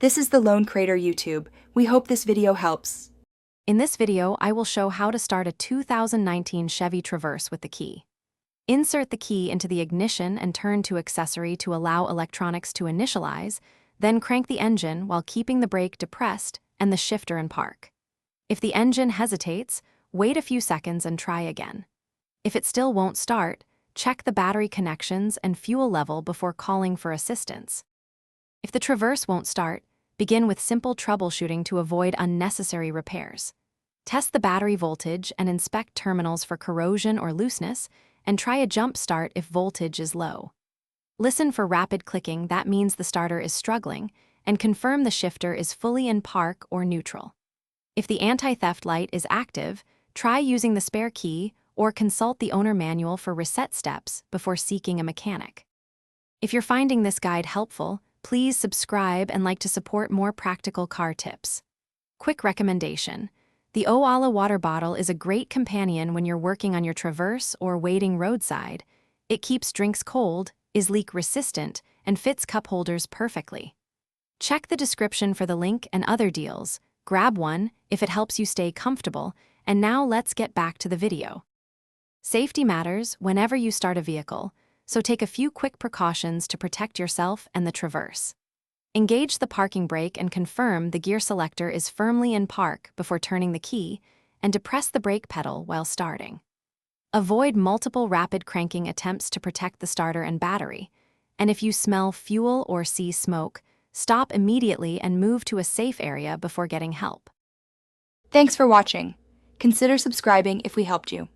This is the Lone Crater YouTube. We hope this video helps. In this video, I will show how to start a 2019 Chevy Traverse with the key. Insert the key into the ignition and turn to accessory to allow electronics to initialize, then crank the engine while keeping the brake depressed and the shifter in park. If the engine hesitates, wait a few seconds and try again. If it still won't start, check the battery connections and fuel level before calling for assistance. If the Traverse won't start, begin with simple troubleshooting to avoid unnecessary repairs. Test the battery voltage and inspect terminals for corrosion or looseness, and try a jump start if voltage is low. Listen for rapid clicking, that means the starter is struggling, and confirm the shifter is fully in park or neutral. If the anti-theft light is active, try using the spare key or consult the owner manual for reset steps before seeking a mechanic. If you're finding this guide helpful, please subscribe and like to support more practical car tips. Quick recommendation: the Owala water bottle is a great companion when you're working on your Traverse or waiting roadside. It keeps drinks cold, is leak-resistant, and fits cup holders perfectly. Check the description for the link and other deals. Grab one if it helps you stay comfortable, and now let's get back to the video. Safety matters whenever you start a vehicle, so take a few quick precautions to protect yourself and the Traverse. Engage the parking brake and confirm the gear selector is firmly in park before turning the key, and depress the brake pedal while starting. Avoid multiple rapid cranking attempts to protect the starter and battery, and if you smell fuel or see smoke, stop immediately and move to a safe area before getting help. Thanks for watching. Consider subscribing if we helped you.